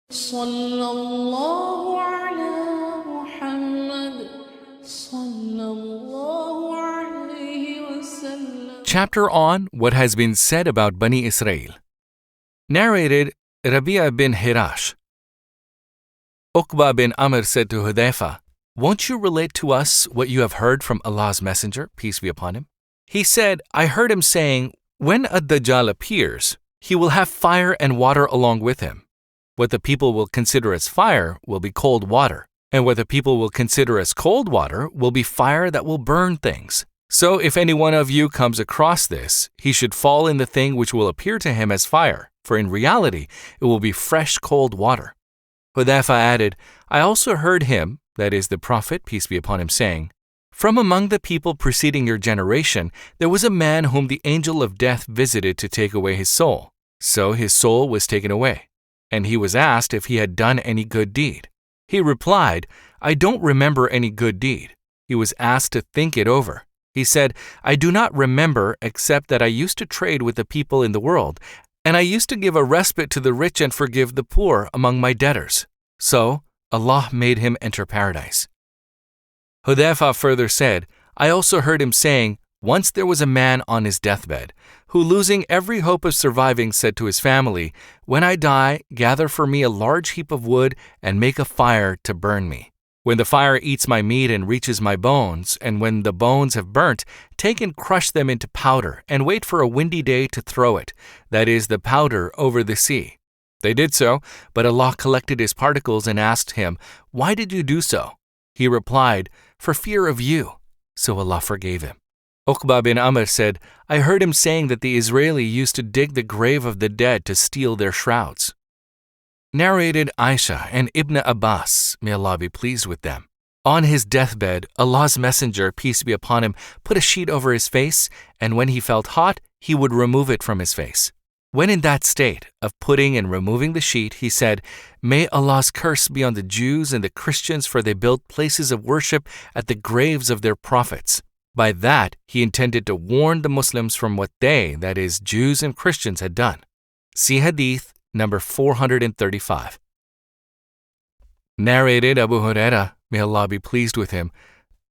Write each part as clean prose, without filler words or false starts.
صلى الله على محمد صلى الله عليه وسلم. Chapter on what has been said about Bani Israel. Narrated Rabi'a bin Hirash. Uqba bin Amr said to Hudayfa, "Won't you relate to us what you have heard from Allah's Messenger, peace be upon him?" He said, "I heard him saying, when Ad-Dajjal appears, he will have fire and water along with him. What the people will consider as fire will be cold water, and what the people will consider as cold water will be fire that will burn things. So if any one of you comes across this, he should fall in the thing which will appear to him as fire, for in reality it will be fresh cold water." Hudayfa added, "I also heard him," that is the Prophet, peace be upon him, saying, "From among the people preceding your generation, there was a man whom the angel of death visited to take away his soul. So his soul was taken away, and he was asked if he had done any good deed. He replied, 'I don't remember any good deed.' He was asked to think it over. He said, 'I do not remember except that I used to trade with the people in the world, and I used to give a respite to the rich and forgive the poor among my debtors. So Allah made him enter paradise.'" Hudayfa further said, "I also heard him saying, once there was a man on his deathbed, who losing every hope of surviving said to his family, 'When I die, gather for me a large heap of wood and make a fire to burn me. When the fire eats my meat and reaches my bones, and when the bones have burnt, take and crush them into powder and wait for a windy day to throw it, that is, the powder, over the sea.' They did so, but Allah collected his particles and asked him, 'Why did you do so?' He replied, 'For fear of you.' So Allah forgave him." Uqba bin Amr said, "I heard him saying that the Israeli used to dig the grave of the dead to steal their shrouds." Narrated Aisha and Ibn Abbas, may Allah be pleased with them. On his deathbed, Allah's Messenger, peace be upon him, put a sheet over his face, and when he felt hot, he would remove it from his face. When in that state of putting and removing the sheet, he said, "May Allah's curse be on the Jews and the Christians, for they built places of worship at the graves of their prophets." By that, he intended to warn the Muslims from what they, that is, Jews and Christians, had done. See Hadith number 435. Narrated Abu Hurairah, may Allah be pleased with him.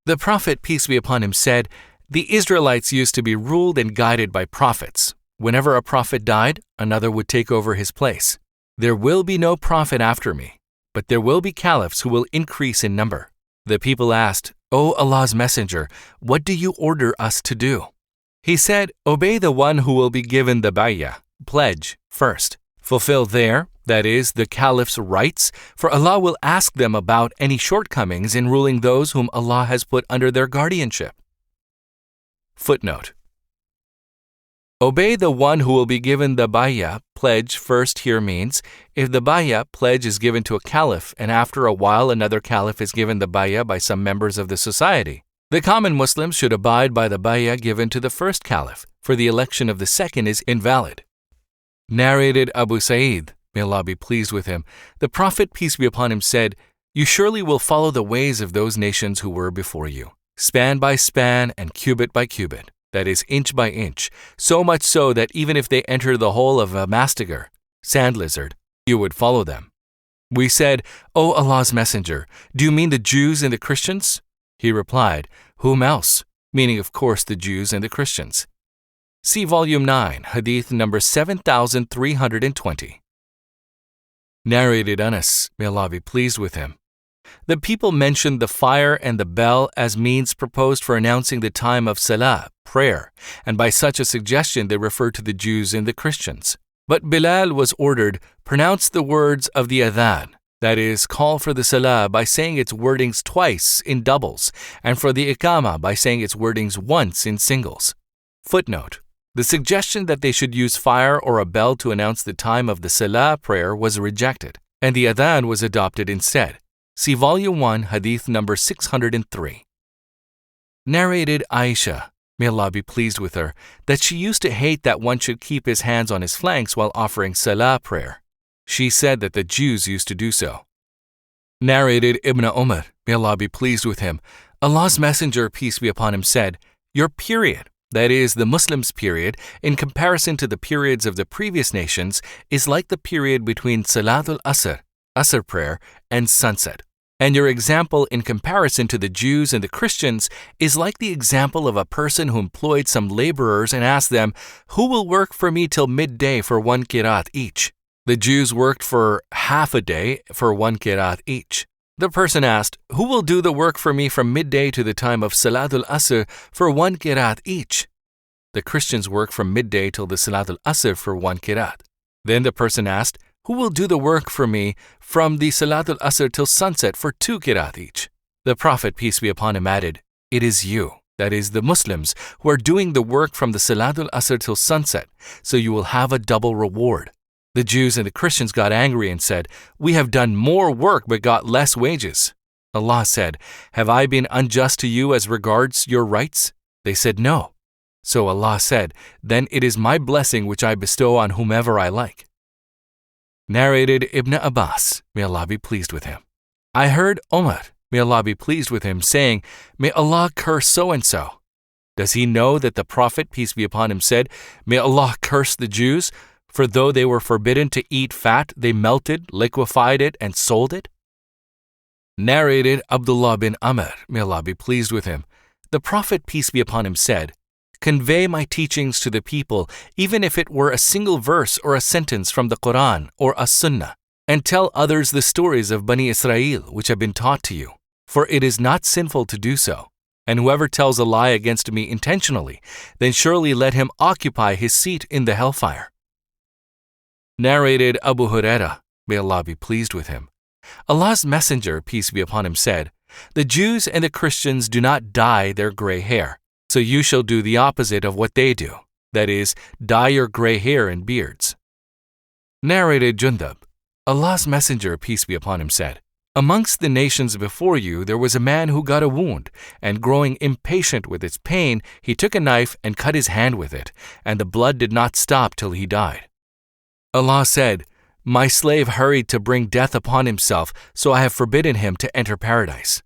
The Prophet, peace be upon him, said, "The Israelites used to be ruled and guided by prophets. Whenever a prophet died, another would take over his place. There will be no prophet after me, but there will be caliphs who will increase in number." The people asked, "O Allah's Messenger, what do you order us to do?" He said, "Obey the one who will be given the bay'ah, pledge, first. Fulfill their, that is, the caliph's rights, for Allah will ask them about any shortcomings in ruling those whom Allah has put under their guardianship." Footnote: Obey the one who will be given the bay'ah, pledge, first here means, if the bay'ah, pledge, is given to a caliph and after a while another caliph is given the bay'ah by some members of the society, the common Muslims should abide by the bay'ah given to the first caliph, for the election of the second is invalid. Narrated Abu Sa'id, may Allah be pleased with him, the Prophet, peace be upon him, said, "You surely will follow the ways of those nations who were before you, span by span and cubit by cubit, that is, inch by inch, so much so that even if they enter the hole of a mastigar, sand lizard, you would follow them." We said, "O Allah's Messenger, do you mean the Jews and the Christians?" He replied, "Whom else?" Meaning, of course, the Jews and the Christians. See Volume 9, Hadith number 7320. Narrated Anas, may Allah be pleased with him. The people mentioned the fire and the bell as means proposed for announcing the time of salah, prayer, and by such a suggestion they referred to the Jews and the Christians. But Bilal was ordered, pronounce the words of the adhan, that is, call for the salah by saying its wordings twice in doubles, and for the iqamah by saying its wordings once in singles. Footnote: the suggestion that they should use fire or a bell to announce the time of the salah prayer was rejected, and the adhan was adopted instead. See Volume 1, Hadith number 603. Narrated Aisha, may Allah be pleased with her, that she used to hate that one should keep his hands on his flanks while offering salah prayer. She said that the Jews used to do so. Narrated Ibn Umar, may Allah be pleased with him, Allah's Messenger, peace be upon him, said, "Your period, that is, the Muslims' period, in comparison to the periods of the previous nations, is like the period between Salatul Asr, Asr prayer, and sunset. And your example in comparison to the Jews and the Christians is like the example of a person who employed some laborers and asked them, "Who will work for me till midday for 1 qirat each?" The Jews worked for half a day for 1 qirat each. The person asked, "Who will do the work for me from midday to the time of Salatul Asr for 1 qirat each?" The Christians work from midday till the Salatul Asr for 1 qirat. Then the person asked, "Who will do the work for me from the Salatul Asr till sunset for 2 qirat each?" The Prophet, peace be upon him, added, "It is you, that is, the Muslims, who are doing the work from the Salatul Asr till sunset, so you will have a double reward." The Jews and the Christians got angry and said, "We have done more work but got less wages." Allah said, "Have I been unjust to you as regards your rights?" They said, "No." So Allah said, "Then it is my blessing which I bestow on whomever I like." Narrated Ibn Abbas, may Allah be pleased with him. I heard Omar, may Allah be pleased with him, saying, "May Allah curse so-and-so." Does he know that the Prophet, peace be upon him, said, "May Allah curse the Jews, for though they were forbidden to eat fat, they melted, liquefied it, and sold it?" Narrated Abdullah bin Amr, may Allah be pleased with him. The Prophet, peace be upon him, said, "Convey my teachings to the people, even if it were a single verse or a sentence from the Quran or a Sunnah, and tell others the stories of Bani Israel which have been taught to you, for it is not sinful to do so. And whoever tells a lie against me intentionally, then surely let him occupy his seat in the hellfire." Narrated Abu Hurairah, may Allah be pleased with him. Allah's Messenger, peace be upon him, said, "The Jews and the Christians do not dye their gray hair. So you shall do the opposite of what they do, that is, dye your gray hair and beards." Narrated Jundab, Allah's Messenger, peace be upon him, said, "Amongst the nations before you there was a man who got a wound, and growing impatient with its pain, he took a knife and cut his hand with it, and the blood did not stop till he died. Allah said, 'My slave hurried to bring death upon himself, so I have forbidden him to enter paradise.'